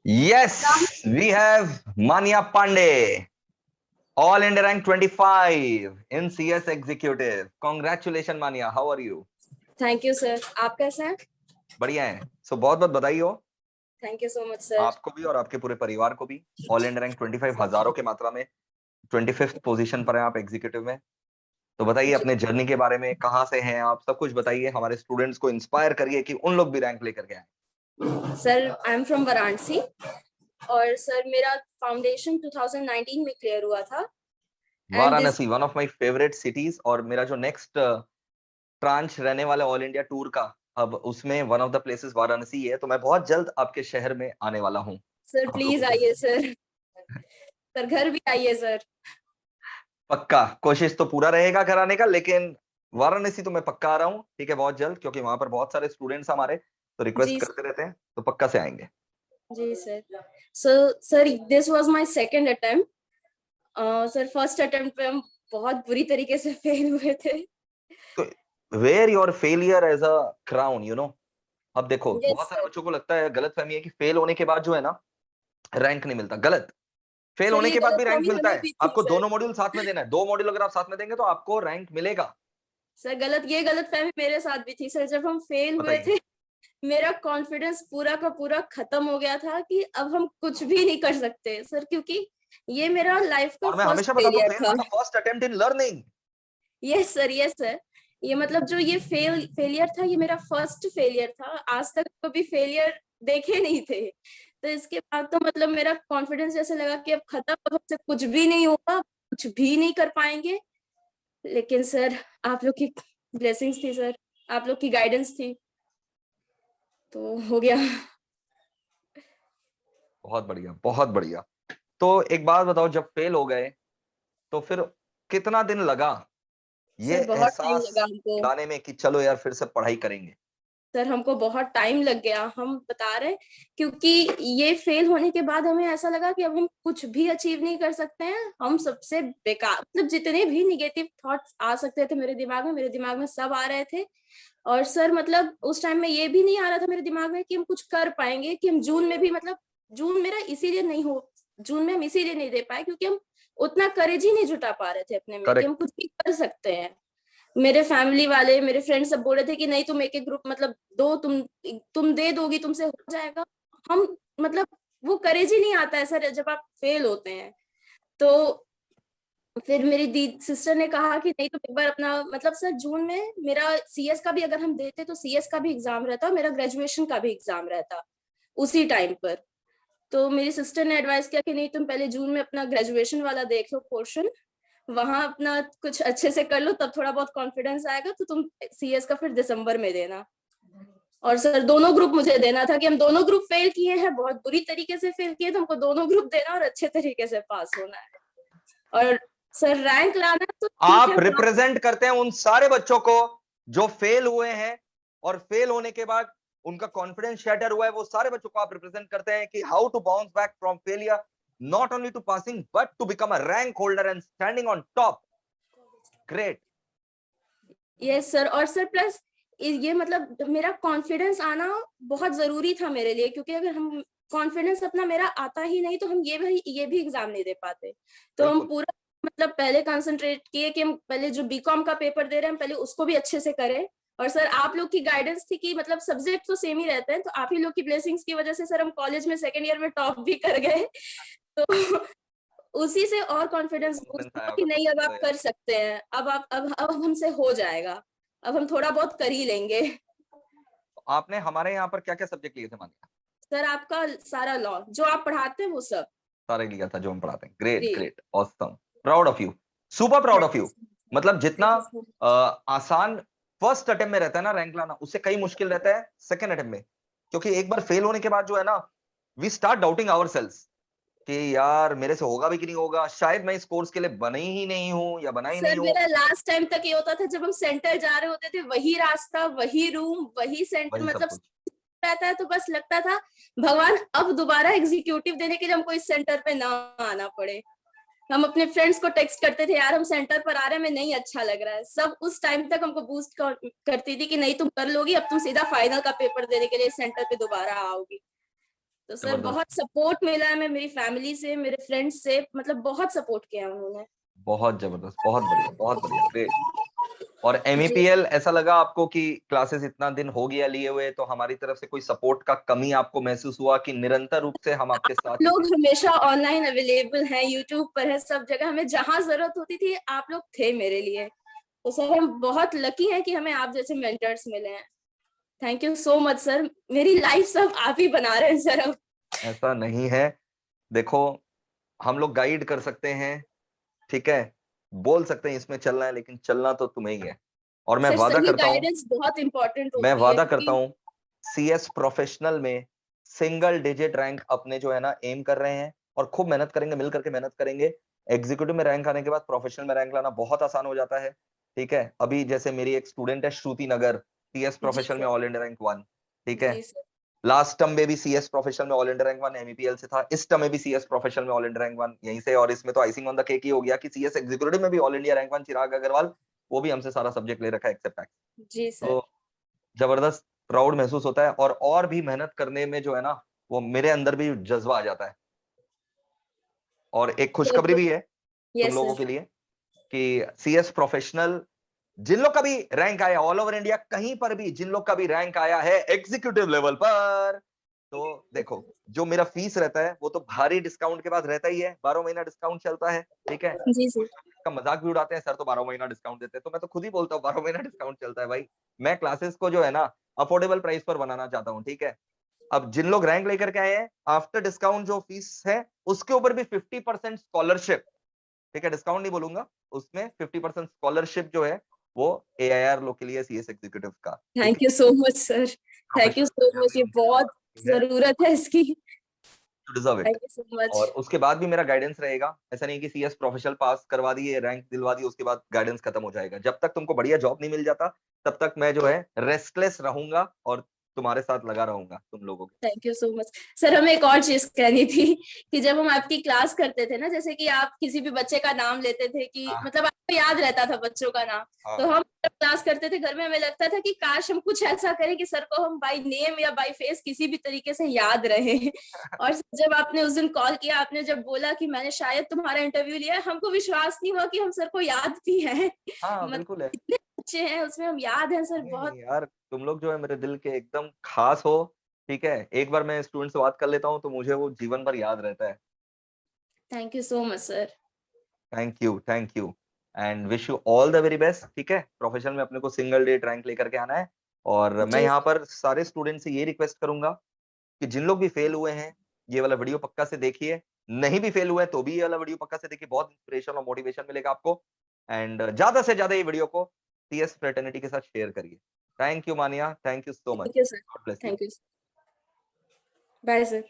Yes, we have Manya Pandey, All India rank 25 in CS Executive. Congratulations, Manya. How are you? Thank you sir. आप कैसे हैं? बढ़िया है। बहुत बहुत बधाई हो thank you so much sir. आपको भी और आपके पूरे परिवार को भी। ऑल इंडिया रैंक 25 हजारों के मात्रा में 25th पोजीशन पर है आप एग्जीक्यूटिव में। तो बताइए अपने जर्नी के बारे में, कहाँ से हैं आप, सब कुछ बताइए। हमारे स्टूडेंट्स को इंस्पायर करिए कि उन लोग भी रैंक लेकर के आए। Sir I am from Varanasi और सर मेरा फाउंडेशन 2019 में क्लियर हुआ था। Varanasi one of my favourite cities, और मेरा जो नेक्स्ट ट्रांच रहने वाला ऑल इंडिया टूर का, अब उसमें one of the places Varanasi है। तो मैं बहुत जल्द आपके शहर में आने वाला हूँ। सर प्लीज आइए सर। सर घर भी आइए सर। पक्का, कोशिश तो पूरा रहेगा घर आने का, लेकिन वाराणसी तो मैं पक्का आ रहा हूँ। ठीक है, बहुत जल्द, क्योंकि वहां पर बहुत सारे स्टूडेंट्स हमारे तो रिक्वेस्ट करते रहते हैं, तो पक्का से आएंगे। जी sir. Sir this was my second attempt. Sir first attempt पे हम बहुत बुरी तरीके से फेल हुए थे। तो wear your failure as a crown, you know. अब देखो, यस बहुत सारे सर। बच्चों को लगता है, गलत फहमी है कि फेल होने के बाद जो है ना, रैंक नहीं मिलता। गलत। फेल सर होने ये के बाद भी रैंक गलतफहमी मिलता हमें है। भी थी आपको सर। दोनों मॉड्यूल साथ में देना है, 2 मॉड्यूल अगर आप साथ में देंगे तो आपको रैंक मिलेगा। सर गलतफहमी मेरे साथ भी थी सर। जब हम फेल हुए बताइए। थे मेरा कॉन्फिडेंस पूरा का पूरा खत्म हो गया था कि अब हम कुछ भी नहीं कर सकते सर, क्योंकि ये मेरा लाइफ का और मैं फर्स्ट हमेशा बताता हूँ, फेलियर फेल था। मतलब first attempt in learning. Yes sir, yes sir. ये मतलब जो ये फेलियर था, ये मेरा फर्स्ट फेलियर था। आज तक कभी फेलियर देखे नहीं थे। तो इसके बाद तो मतलब मेरा कॉन्फिडेंस जैसे लगा कि अब खत्म, अब हमसे कुछ भी नहीं होगा, कुछ भी नहीं कर पाएंगे। लेकिन सर आप लोग की ब्लेसिंग्स थी सर, आप लोग की गाइडेंस थी, तो हो गया। बहुत बढ़िया, बहुत बढ़िया। तो एक बात बताओ, जब फेल हो गए तो फिर कितना दिन लगा ये सर बहुत टाइम एहसास लगा हमको। लाने में कि चलो यार फिर से पढ़ाई करेंगे? सर हमको बहुत टाइम लग गया, हम बता रहे हैं, क्योंकि ये फेल होने के बाद हमें ऐसा लगा कि अब हम कुछ भी अचीव नहीं कर सकते हैं। हम सबसे बेकार, मतलब जितने भी निगेटिव थॉट्स आ सकते थे मेरे दिमाग में सब आ रहे थे। और सर मतलब उस टाइम में ये भी नहीं आ रहा था मेरे दिमाग में कि हम कुछ कर पाएंगे, कि हम जून में भी, मतलब जून मेरा इसीलिए नहीं हो, जून में हम इसीलिए नहीं दे पाए क्योंकि हम उतना करेज ही नहीं जुटा पा रहे थे अपने में कि हम करेक्ट। कुछ भी कर सकते हैं। मेरे फैमिली वाले, मेरे फ्रेंड सब बोल रहे थे कि नहीं तुम एक एक ग्रुप मतलब दो, तुम दे दोगी, तुमसे हो जाएगा। हम मतलब वो करेज ही नहीं आता है सर जब आप फेल होते हैं। तो फिर मेरी दी सिस्टर ने कहा कि नहीं तुम एक बार अपना, मतलब सर जून में मेरा सीएस का भी अगर हम देते तो सीएस का भी एग्जाम रहता, मेरा ग्रेजुएशन का भी एग्जाम रहता उसी टाइम पर। तो मेरी सिस्टर ने एडवाइस किया कि नहीं तुम पहले जून में अपना ग्रेजुएशन वाला देख लो पोर्शन, वहां अपना कुछ अच्छे से कर लो, तब थोड़ा बहुत कॉन्फिडेंस आएगा तो तुम सीएस का फिर दिसंबर में देना। और सर दोनों ग्रुप मुझे देना था कि हम दोनों ग्रुप फेल किए हैं, बहुत बुरी तरीके से फेल किए, तो हमको दोनों ग्रुप देना और अच्छे तरीके से पास होना है। और सर रैंक लाना तो ठीक आप है रिप्रेजेंट करते हैं उन सारे बच्चों को जो फेल हुए हैं, और फेल होने के बाद उनका कॉन्फिडेंस शैटर हुआ है। वो सारे बच्चों को आप रिप्रेजेंट करते हैं कि how to bounce back from failure, not only to passing but to become a rank holder and standing on top. Great. Yes sir. और सर प्लस ये मतलब मेरा कॉन्फिडेंस आना बहुत जरूरी था मेरे लिए, क्योंकि अगर हम कॉन्फिडेंस अपना मेरा आता ही नहीं तो हम ये भी एग्जाम नहीं दे पाते। तो हम बिल्कुल। पूरा मतलब पहले कंसंट्रेट किए कि हम पहले जो बीकॉम का पेपर दे रहे हैं पहले उसको भी अच्छे से करें। और सर आप लोग की गाइडेंस थी कि मतलब सब्जेक्ट तो सेम ही रहते हैं, तो आप ही लोग की ब्लेसिंग्स की वजह से सर हम कॉलेज में सेकेंड ईयर में टॉप भी कर गए। तो उसी से और कॉन्फिडेंस बूस्ट कॉन्फिडेंस आया हुआ कि होगा तब, नहीं अब चलो आप यार। कर सकते हैं, अब हमसे हो जाएगा, अब हम थोड़ा बहुत कर ही लेंगे। तो आपने हमारे यहाँ पर क्या क्या सब्जेक्ट लिए थे मानिए? सर आपका सारा लॉ जो आप पढ़ाते हैं वो सब। सारे लिया था जो हम पढ़ाते हैं। ग्रेट, जी। Great, awesome, proud of you, super proud of thank you you. So much. मतलब जितना थैंक यू सो मच। आसान फर्स्ट अटेम्प्ट में रहता है ना रैंक लाना, उससे कई मुश्किल रहता है सेकंड अटेम्प्ट में। क्योंकि एक बार फेल होने के बाद जो है ना, वी स्टार्ट डाउटिंग आवरसेल्व्स कि यार मेरे से होगा भी कि नहीं होगा, शायद मैं इस कोर्स के लिए बनी ही नहीं हूं या बना ही सर नहीं हूं। मेरा लास्ट टाइम तक ये होता था, जब हम सेंटर जा रहे होते थे वही रास्ता, वही रूम, वही सेंटर, वही सब मतलब कुछ। रहता है, तो बस लगता था भगवान अब दोबारा एग्जीक्यूटिव देने के लिए हमको इस सेंटर पे ना आना पड़े। हम अपने फ्रेंड्स को टेक्स्ट करते थे यार हम सेंटर पर आ रहे हैं, हमें नहीं अच्छा लग रहा है। सब उस टाइम तक हमको बूस्ट करती थी कि नहीं तुम कर लोगी, अब तुम सीधा फाइनल का पेपर देने के लिए सेंटर पे दोबारा आओगी। तो सर बहुत सपोर्ट मिला है, मैं मेरी फैमिली से, मेरे फ्रेंड्स से, मतलब बहुत सपोर्ट किया उन्होंने। बहुत जबरदस्त, बहुत बढ़िया, बहुत बढ़िया, ग्रेट। और जी MEPL ऐसा लगा आपको कि क्लासेस इतना दिन हो गया लिए हुए, तो हमारी तरफ से कोई सपोर्ट का कमी आपको महसूस हुआ कि निरंतर रूप से हम आपके साथ ही लोग थे? हमेशा ऑनलाइन अवेलेबल हैं, यूट्यूब पर है, सब जगह, हमें जहां जरूरत होती थी आप लोग थे मेरे लिए। तो सर हम बहुत लकी हैं कि हमें आप जैसे मेंटर्स मिले हैं। Thank you so much sir, मेरी लाइफ सब आप ही बना रहे हैं सर अब। ऐसा नहीं है। देखो, हम लोग गाइड कर सकते हैं, ठीक है, बोल सकते हैं इसमें चलना है, लेकिन चलना तो तुम्हें ही है। और सर सही गाइडेंस बहुत इंपॉर्टेंट मैं होती है वादा करता क्योंकि हूँ, CS प्रोफेशनल में सिंगल डिजिट रैंक अपने जो है ना एम कर रहे हैं, और खूब मेहनत करेंगे, मिल करके मेहनत करेंगे। एग्जीक्यूटिव में रैंक आने के बाद प्रोफेशनल में रैंक लाना बहुत आसान हो जाता है, ठीक है। अभी जैसे मेरी एक स्टूडेंट है श्रुति नगर, CS जी प्रोफेशनल में सर। ऑल इंडिया रैंक 1, ठीक है। जी सर। लास्ट टर्म में भी CS प्रोफेशनल में ऑल इंडिया रैंक 1 MEPL से था, इस टर्म में भी CS प्रोफेशनल में ऑल इंडिया रैंक 1 यहीं से। और इसमें तो आइसिंग ऑन द केक ही हो गया कि CS एग्जीक्यूटिव में भी ऑल इंडिया रैंक 1 चिराग अग्रवाल, वो भी हमसे सारा सब्जेक्ट ले रखा है एक्सेप्ट टैक्स। जी सर। तो जबरदस्त प्राउड महसूस होता है, और भी मेहनत करने में जो है ना, वो मेरे अंदर भी जज्बा आ जाता है। और एक खुशखबरी भी है तुम यस लोगों सर। के लिए कि CS प्रोफेशनल जिन लोग का भी रैंक आया ऑल ओवर इंडिया, कहीं पर भी जिन लोग का भी रैंक आया है एग्जीक्यूटिव लेवल पर, तो देखो, जो मेरा फीस रहता है वो तो भारी डिस्काउंट के बाद रहता ही है, 12 महीना डिस्काउंट चलता है, ठीक है। जी सर। का मजाक भी उड़ाते हैं, सर तो 12 महीना डिस्काउंट देते हैं, तो मैं तो खुद ही बोलता हूँ 12 महीना डिस्काउंट चलता है भाई। मैं क्लासेस को जो है ना अफोर्डेबल प्राइस पर बनाना चाहता हूँ, ठीक है। अब जिन लोग रैंक लेकर के आए हैं, आफ्टर डिस्काउंट जो फीस है उसके ऊपर भी 50% स्कॉलरशिप, ठीक है, डिस्काउंट नहीं बोलूंगा, उसमें 50% स्कॉलरशिप जो है वो AIR लोग के लिए, CS एग्जीक्यूटिव का, ठीक थैंक है। You so much sir. Thank you professional so जो मच, भी ये उनके बहुत है, जरूरत है इसकी। To deserve it. Thank you so much. और उसके बाद भी मेरा गाइडेंस रहेगा, ऐसा नहीं कि CS प्रोफेशनल पास करवा दिए, रैंक दिलवा दी, उसके बाद गाइडेंस खत्म हो जाएगा। जब तक तुमको बढ़िया जॉब नहीं मिल जाता, तब तक मैं जो है रेस्टलेस रहूंगा और तुम्हारे साथ लगा रहूंगा तुम लोगों के। Thank you so much sir. हमें एक और चीज कहनी थी कि जब हम आपकी क्लास करते थे ना, जैसे कि आप किसी भी बच्चे का नाम लेते थे कि हाँ मतलब आपको याद रहता था बच्चों का नाम, तो हाँ। हम जब क्लास करते थे घर में, हमें लगता था कि काश हम कुछ ऐसा करें कि सर को हम बाय नेम या बाय फेस किसी भी तरीके से याद रहे। और जब आपने उस दिन कॉल किया, आपने जब बोला कि मैंने शायद तुम्हारा इंटरव्यू लिया है, हमको विश्वास नहीं हुआ कि हम सर को याद भी है। हाँ मतलब बिल्कुल है। इतने अच्छे हैं उसमें, हम याद हैं सर नहीं बहुत। नहीं यार, तुम लोग जो है मेरे दिल के एकदम खास हो, ठीक है। एक बार मैं स्टूडेंट से बात कर लेता हूँ तो मुझे वो जीवन भर याद रहता है। Thank you so much sir. Thank you, thank you, and wish you all the very best, ठीक है। प्रोफेशनल में अपने को सिंगल डे रैंक लेकर के आना है। और मैं जी यहाँ सर। पर सारे स्टूडेंट से ये रिक्वेस्ट करूंगा कि जिन लोग भी फेल हुए हैं, ये वाला वीडियो पक्का से देखिए। नहीं भी फेल हुए तो भी ये वाला वीडियो पक्का से देखिए, बहुत इंस्पिरेशन और मोटिवेशन मिलेगा आपको। एंड ज्यादा से ज्यादा ये वीडियो को CS फ्रेटर्निटी के साथ शेयर करिए। Thank you Maniya, thank you so much, thank you sir. God bless you. Thank you. Bye sir.